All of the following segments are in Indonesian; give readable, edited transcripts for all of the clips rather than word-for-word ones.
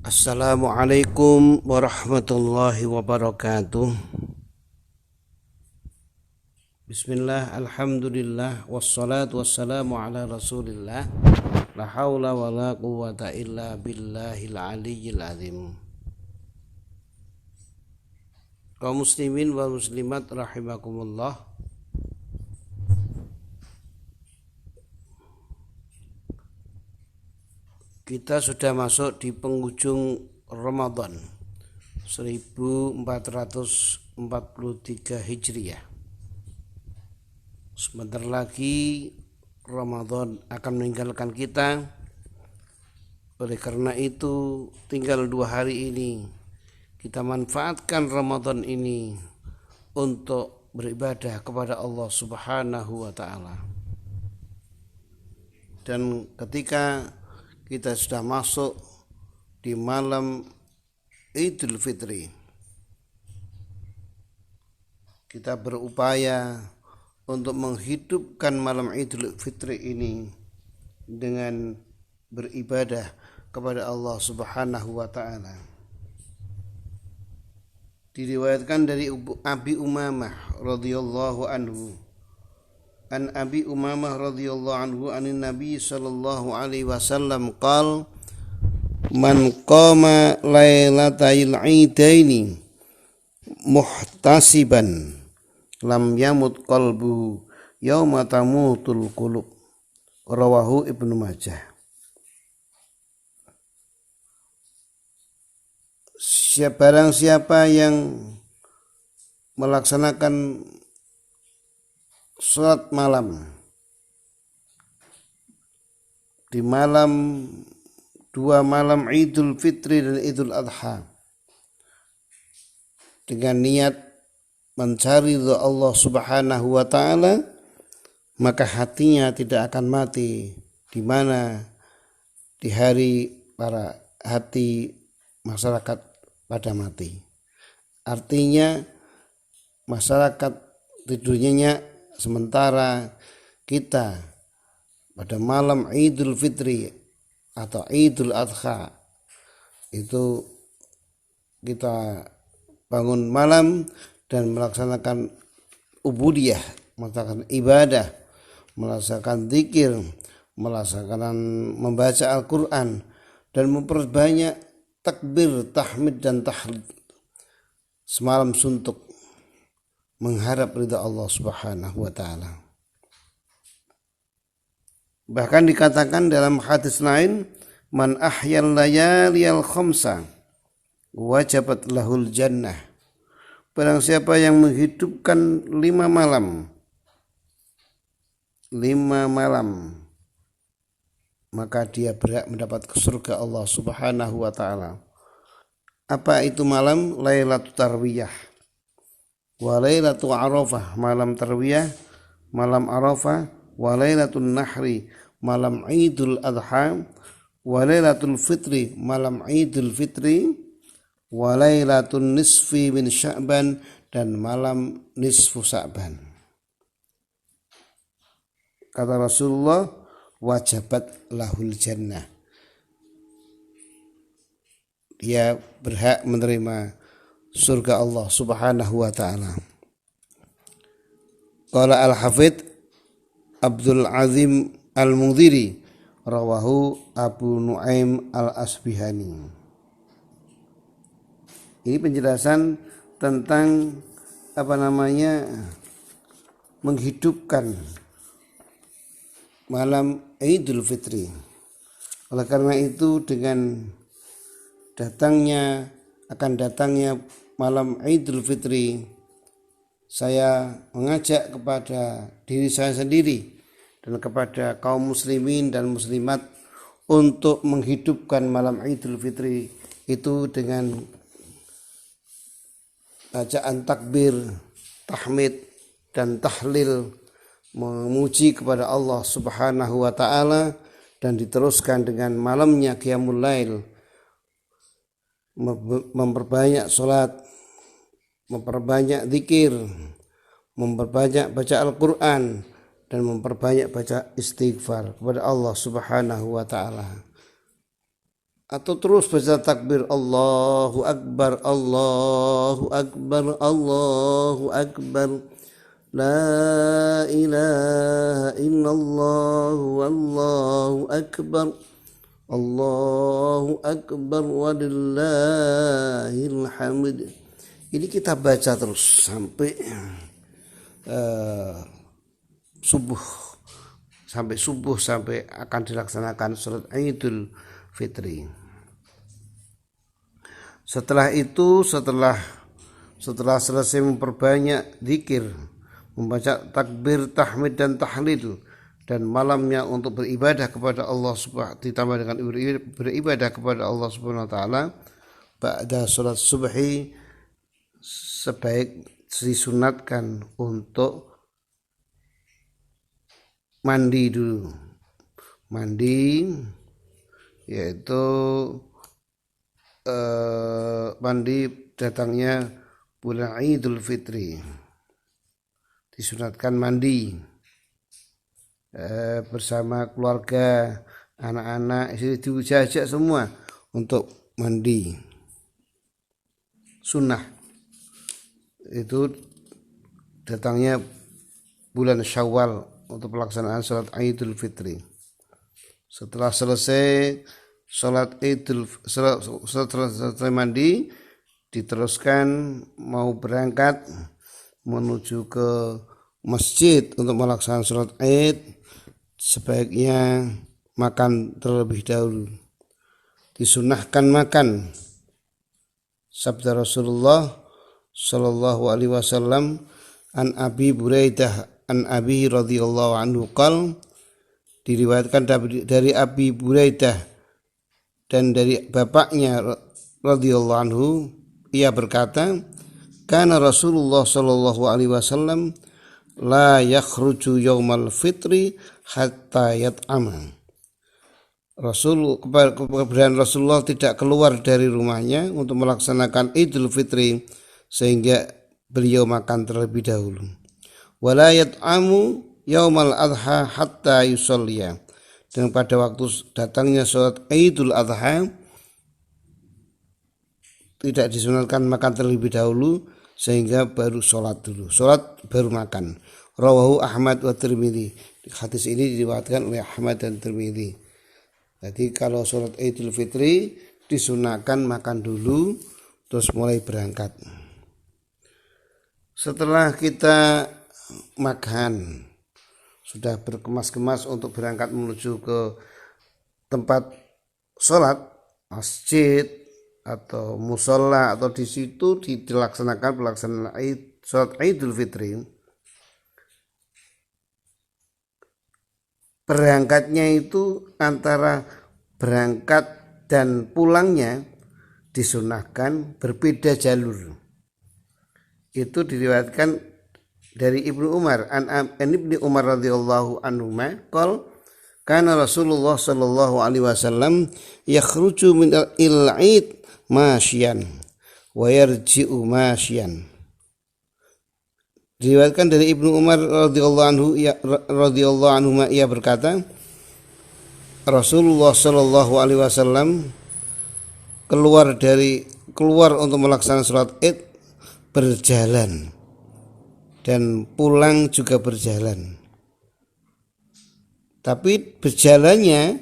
Assalamualaikum warahmatullahi wabarakatuh. Bismillah, alhamdulillah, wassalatu wassalamu ala rasulillah. La hawla wa la quwwata illa billahil aliyyil azim. Kaum muslimin wal muslimat rahimakumullah. Kita sudah masuk di penghujung Ramadan 1443 Hijriah. Sebentar lagi Ramadan akan meninggalkan kita. Oleh karena itu, tinggal 2 hari ini kita manfaatkan Ramadan ini untuk beribadah kepada Allah Subhanahu wa taala. Dan ketika kita sudah masuk di malam Idul Fitri, kita berupaya untuk menghidupkan malam Idul Fitri ini dengan beribadah kepada Allah Subhanahu wa taala. Diriwayatkan dari Abi Umamah radhiyallahu anhu, an Abi Umamah radhiyallahu anhu anin Nabi sallallahu alaihi wasallam qala man qama lailatal idaini muhtasiban lam yamut qalbu yauma tamutul qulub. Rawahu Ibnu Majah. Barang siapa yang melaksanakan salat malam di malam 2 malam Idul Fitri dan Idul Adha dengan niat mencari ridha Allah Subhanahu wa taala, maka hatinya tidak akan mati di mana di hari para hati masyarakat pada mati. Artinya masyarakat tidurnya, sementara kita pada malam Idul Fitri atau Idul Adha itu kita bangun malam dan melaksanakan ubudiyah, melaksanakan ibadah, melaksanakan zikir, melaksanakan membaca Al-Quran dan memperbanyak takbir, tahmid dan tahlil semalam suntuk mengharap ridha Allah Subhanahu wa taala. Bahkan dikatakan dalam hadis lain, man ahyal layaliyal khamsa wajabat lahul jannah. Barang siapa yang menghidupkan 5 malam, maka dia berhak mendapat surga Allah Subhanahu wa taala. Apa itu malam? Lailatul Tarwiyah wa Lailatul Arafah, malam Tarwiyah, malam Arafah, wa Lailatul Nahri, malam Idul Adha, wa Lailatul Fitri, malam Idul Fitri, wa Lailatul Nisfi min Sya'ban, dan malam nisfu Sya'ban. Kata Rasulullah, wajabat lahul jannah. Dia berhak menerima surga Allah Subhanahu wa taala. Qala Al-Hafidz Abdul Azim Al-Mundhiri, rawahu Abu Nuaim Al-Asbihani. Ini penjelasan tentang menghidupkan malam Idul Fitri. Oleh karena itu, dengan datangnya malam Idul Fitri, saya mengajak kepada diri saya sendiri dan kepada kaum muslimin dan muslimat untuk menghidupkan malam Idul Fitri itu dengan bacaan takbir, tahmid dan tahlil, memuji kepada Allah Subhanahu wa taala, dan diteruskan dengan malamnya qiyamul lail, memperbanyak salat, memperbanyak zikir, memperbanyak baca Al-Quran, dan memperbanyak baca istighfar kepada Allah Subhanahu wa taala. atau terus baca takbir Allahu Akbar, Allahu Akbar, Allahu Akbar, la ilaha illallah, wallahu akbar, Allahu Akbar, walillahil hamd. Ini kita baca terus sampai subuh, sampai akan dilaksanakan sholat Idul Fitri. Setelah itu, setelah selesai memperbanyak zikir, membaca takbir, tahmid dan tahlil, dan malamnya untuk beribadah kepada Allah ditambah dengan beribadah kepada Allah Subhanahu wa taala, ba'da salat subhi sebaik disunatkan untuk mandi dulu. Mandi yaitu mandi datangnya bulan Idul Fitri, disunatkan mandi bersama keluarga, anak-anak, istri, diajak semua untuk mandi. Sunnah itu datangnya bulan Syawal untuk pelaksanaan sholat Idul Fitri. Setelah selesai sholat selesai mandi, diteruskan mau berangkat menuju ke masjid untuk melaksanakan sholat Id, sebaiknya makan terlebih dahulu. Disunahkan makan. Sabda Rasulullah sallallahu alaihi wasallam, an Abi Buraidah an Abi radhiyallahu anhu qala, diriwayatkan dari Abi Buraidah dan dari bapaknya radhiyallahu anhu, ia berkata, kana Rasulullah sallallahu alaihi wasallam la yakhruju yaumal fitri hatta yat'ama. Keberadaan Rasulullah tidak keluar dari rumahnya untuk melaksanakan Idul Fitri sehingga beliau makan terlebih dahulu. Wala yat'amu yaumal adha hatta yusalliya. Dan pada waktu datangnya sholat Idul Adha tidak disunatkan makan terlebih dahulu sehingga baru sholat dulu. Sholat baru makan. Rawahu Ahmad wa Tirmidzi. Hadis ini diriwayatkan oleh Ahmad dan Tirmidzi. Jadi kalau sholat Idul Fitri disunahkan makan dulu terus mulai berangkat. Setelah kita makan, sudah berkemas-kemas untuk berangkat menuju ke tempat sholat, masjid atau musola, atau di situ dilaksanakan pelaksanaan sholat Idul Fitri. Berangkatnya itu antara berangkat dan pulangnya disunahkan berbeda jalur. Itu diriwayatkan dari Ibnu Umar an Ibnu Umar radhiyallahu anhu qol kana Rasulullah sallallahu alaihi wasallam yakhruju min al-id masyian wa yarji'u masyian. Diriwayatkan dari Ibnu Umar radhiyallahu anhu ia berkata, Rasulullah sallallahu alaihi wasallam keluar untuk melaksanakan salat Id berjalan dan pulang juga berjalan. Tapi berjalannya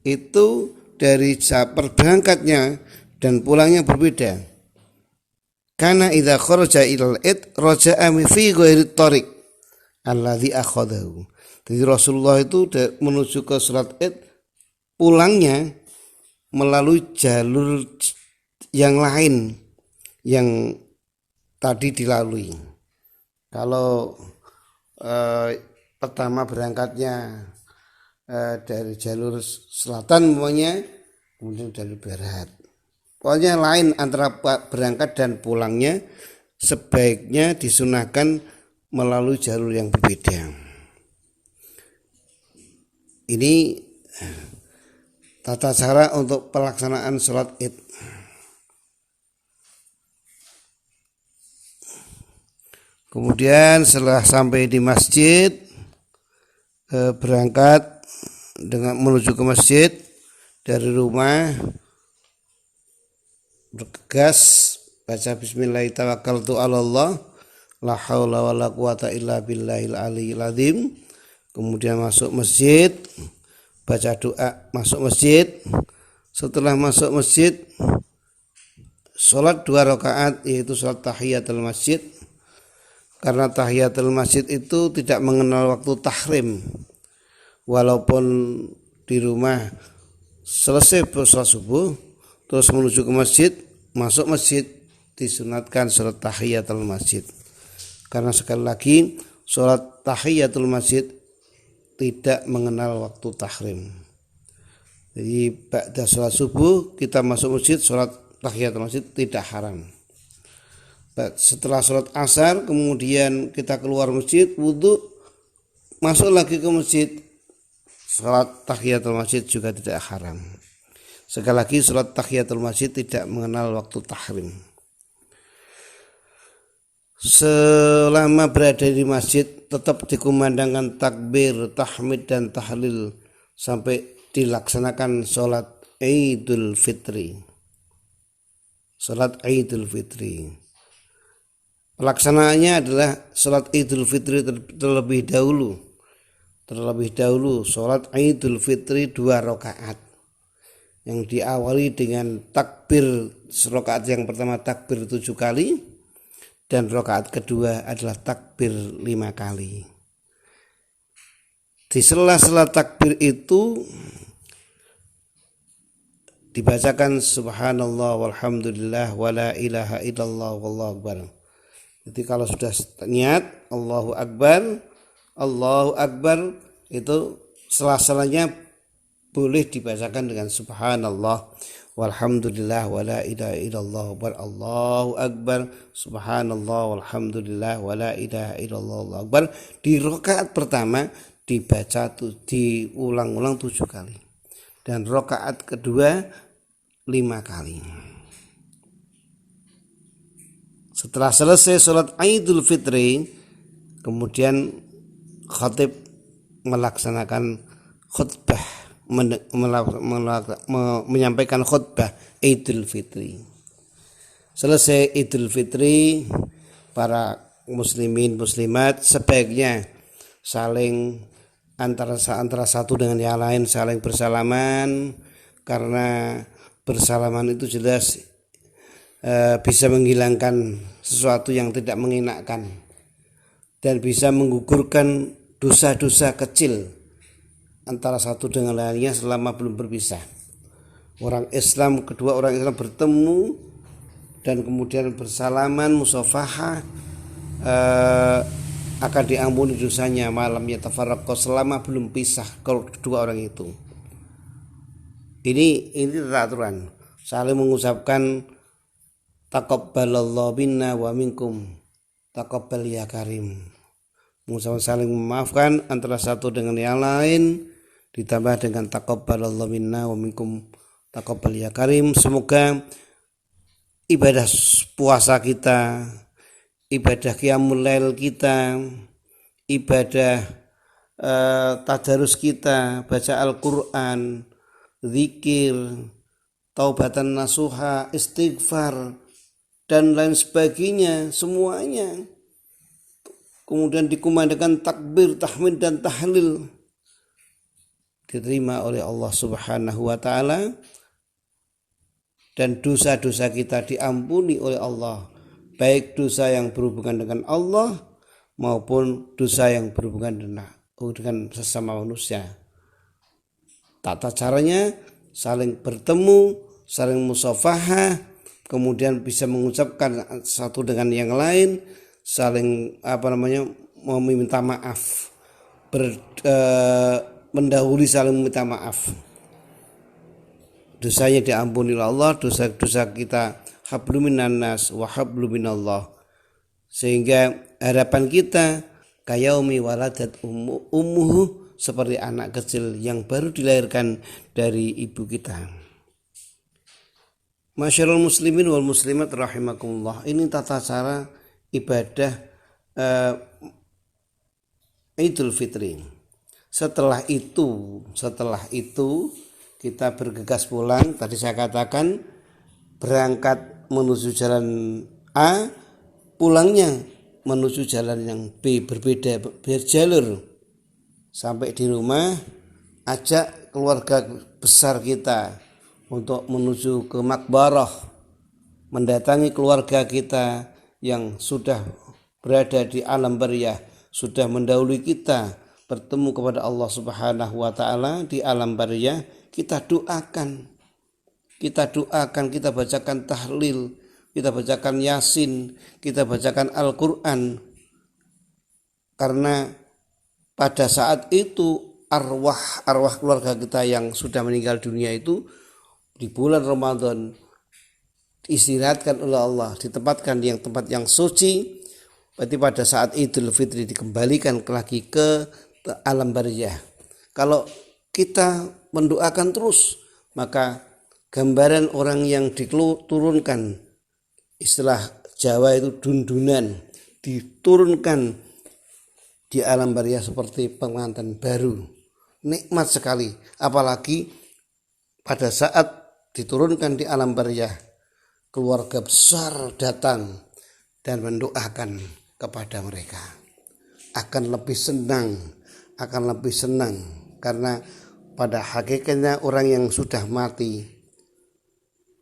itu dari berangkatnya dan pulangnya berbeda. Karena idza kharaja ilal id raja'a fi ghairi tariq alladzi akhadahu. Jadi Rasulullah itu menuju ke salat Id pulangnya melalui jalur yang lain yang tadi dilalui. Kalau pertama berangkatnya dari jalur selatan semuanya, kemudian jalur barat. Pokoknya lain antara berangkat dan pulangnya, sebaiknya disunahkan melalui jalur yang berbeda. Ini tata cara untuk pelaksanaan sholat Id. Kemudian setelah sampai di masjid, berangkat dengan menuju ke masjid dari rumah bergegas baca bismillahirrahmanirrahim, la haula wala quwata illa billahil aliyil azim. Kemudian masuk masjid, baca doa masuk masjid. Setelah masuk masjid, sholat 2 rakaat, yaitu sholat tahiyatul masjid. Karena tahiyatul masjid itu tidak mengenal waktu tahrim. Walaupun di rumah selesai sholat subuh terus menuju ke masjid, masuk masjid disunatkan sholat tahiyatul masjid. Karena sekali lagi sholat tahiyatul masjid tidak mengenal waktu tahrim. Jadi ba'da sholat subuh kita masuk masjid, sholat tahiyatul masjid tidak haram. Setelah sholat asar kemudian kita keluar masjid, wudhu, masuk lagi ke masjid, sholat tahiyatul masjid juga tidak haram. Sekali lagi sholat tahiyatul masjid tidak mengenal waktu tahrim. Selama berada di masjid tetap dikumandangkan takbir, tahmid dan tahlil sampai dilaksanakan sholat Idul Fitri. Sholat Idul Fitri. Pelaksanaannya adalah sholat Idul Fitri terlebih dahulu sholat Idul Fitri 2 rakaat yang diawali dengan takbir. Rakaat yang pertama takbir 7 kali dan rakaat kedua adalah takbir 5 kali. Di sela-sela takbir itu dibacakan subhanallah walhamdulillah wala ilaha illallah wallahu akbar. Jadi kalau sudah niat Allahu Akbar itu sela-selanya boleh dibacakan dengan subhanallah walhamdulillah wala ilaha illallah Allahu akbar, subhanallah walhamdulillah wala ilaha illallah Allahu akbar. Di rakaat pertama dibaca diulang-ulang 7 kali dan rakaat kedua 5 kali. Setelah selesai sholat Idul Fitri, kemudian khatib melaksanakan khutbah, menyampaikan khutbah Idul Fitri. Selesai Idul Fitri, para muslimin muslimat sebaiknya saling antara satu dengan yang lain saling bersalaman, karena bersalaman itu jelas bisa menghilangkan sesuatu yang tidak mengenakkan dan bisa menggugurkan dosa-dosa kecil antara satu dengan lainnya selama belum berpisah. Kedua orang Islam bertemu dan kemudian bersalaman musafahah, akan diampuni dosanya malamnya tafarraqo, selama belum pisah kalau kedua orang itu. Ini aturan saling mengucapkan taqabbalallahu minna wa minkum, taqabbal ya karim. Mengucapkan saling memaafkan antara satu dengan yang lain ditambah dengan taqabbalallahu minna wa minkum, taqabbal ya karim. Semoga ibadah puasa kita, ibadah qiyamul lail kita, ibadah tadarus kita, baca Al-Qur'an, zikir, taubatan nasuha, istighfar dan lain sebagainya, semuanya kemudian dikumandangkan takbir, tahmid dan tahlil, diterima oleh Allah Subhanahu wa taala dan dosa-dosa kita diampuni oleh Allah, baik dosa yang berhubungan dengan Allah maupun dosa yang berhubungan dengan sesama manusia. Tata caranya saling bertemu, saling musafahah, kemudian bisa mengucapkan satu dengan yang lain, saling meminta maaf, mendahului saling meminta maaf. Dosanya diampuni oleh Allah, dosa-dosa kita hablum minan nas wa hablum minallah, sehingga harapan kita kayaumi waladat ummuhu, seperti anak kecil yang baru dilahirkan dari ibu kita. Masyarul muslimin wal muslimat rahimakumullah, ini tata cara ibadah Idul Fitri. Setelah itu kita bergegas pulang. Tadi saya katakan berangkat menuju jalan A, pulangnya menuju jalan yang B, berbeda jalur. Sampai di rumah, ajak keluarga besar kita untuk menuju ke makbarah, mendatangi keluarga kita yang sudah berada di alam barzakh, sudah mendahului kita bertemu kepada Allah Subhanahu wa taala di alam barzakh. Kita doakan, kita bacakan tahlil, kita bacakan Yasin, kita bacakan Al-Qur'an, karena pada saat itu arwah keluarga kita yang sudah meninggal dunia itu di bulan Ramadan diistirahatkan oleh Allah, ditempatkan di tempat yang suci. Berarti pada saat Idul Fitri dikembalikan lagi ke alam barzakh. Kalau kita mendoakan terus, maka gambaran orang yang diturunkan, istilah Jawa itu dundunan, diturunkan di alam barzakh seperti pengantin baru. Nikmat sekali, apalagi pada saat diturunkan di alam barzakh, keluarga besar datang dan mendoakan kepada mereka. Akan lebih senang karena pada hakikatnya orang yang sudah mati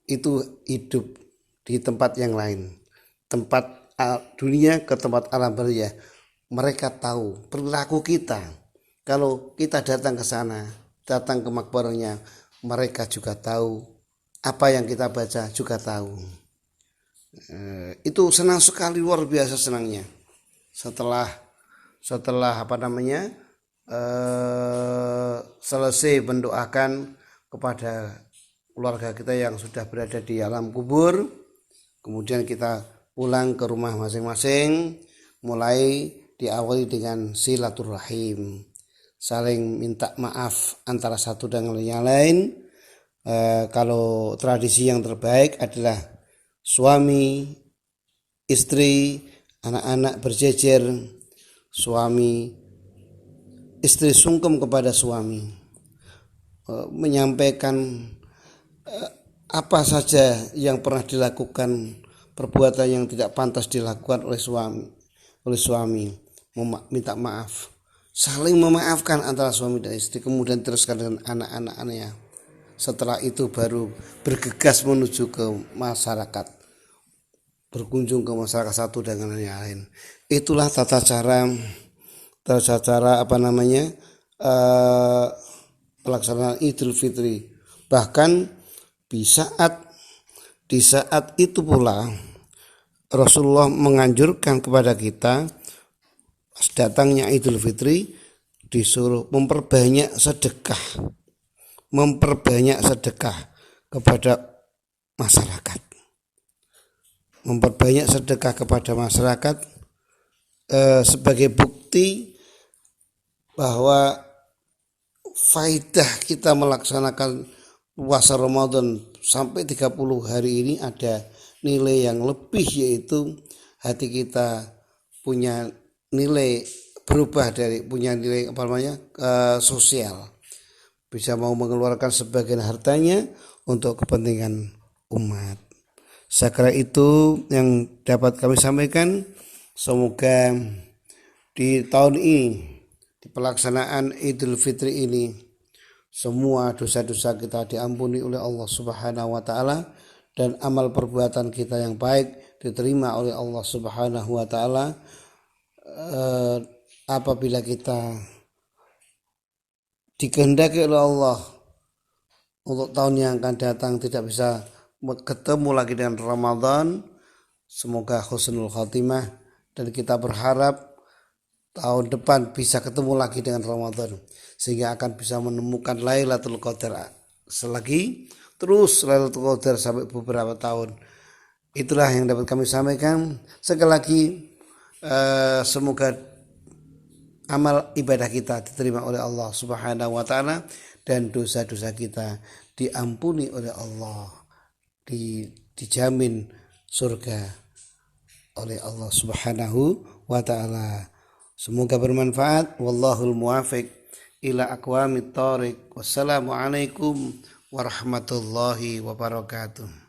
itu hidup di tempat yang lain, tempat dunia ke tempat alam barzakh. Mereka tahu perilaku kita. Kalau kita datang ke sana, datang ke makbarahnya, mereka juga tahu apa yang kita baca, juga tahu. Itu senang sekali, luar biasa senangnya. Setelah selesai mendoakan kepada keluarga kita yang sudah berada di alam kubur, kemudian kita pulang ke rumah masing-masing, mulai diawali dengan silaturahim, saling minta maaf antara satu dengan yang lain. Kalau tradisi yang terbaik adalah suami, istri, anak-anak berjejer, suami, istri sungkem kepada suami, menyampaikan apa saja yang pernah dilakukan, perbuatan yang tidak pantas dilakukan oleh suami, minta maaf, saling memaafkan antara suami dan istri, kemudian teruskan dengan anak-anaknya. Setelah itu baru bergegas menuju ke masyarakat, berkunjung ke masyarakat satu dengan yang lain. Itulah tata cara pelaksanaan Idul Fitri. Bahkan di saat itu pula Rasulullah menganjurkan kepada kita, datangnya Idul Fitri, disuruh memperbanyak sedekah kepada masyarakat. Memperbanyak sedekah kepada masyarakat sebagai bukti bahwa faidah kita melaksanakan puasa Ramadan sampai 30 hari ini ada nilai yang lebih, yaitu hati kita punya nilai berubah dari punya nilai sosial, bisa mau mengeluarkan sebagian hartanya untuk kepentingan umat. Saya kira itu yang dapat kami sampaikan. Semoga di tahun ini, di pelaksanaan Idul Fitri ini, semua dosa-dosa kita diampuni oleh Allah Subhanahu wa taala, dan amal perbuatan kita yang baik diterima oleh Allah Subhanahu wa taala. Apabila kita dikehendaki oleh Allah untuk tahun yang akan datang tidak bisa ketemu lagi dengan Ramadan, semoga husnul khatimah, dan kita berharap tahun depan bisa ketemu lagi dengan Ramadan, sehingga akan bisa menemukan Lailatul Qadar selagi, terus Lailatul Qadar sampai beberapa tahun. Itulah yang dapat kami sampaikan. Sekali lagi semoga amal ibadah kita diterima oleh Allah Subhanahu wa taala, dan dosa-dosa kita diampuni oleh Allah, dijamin surga oleh Allah Subhanahu wa taala. Semoga bermanfaat. Wallahul muwafiq ila aqwamit thoriq. Wassalamualaikum warahmatullahi wabarakatuh.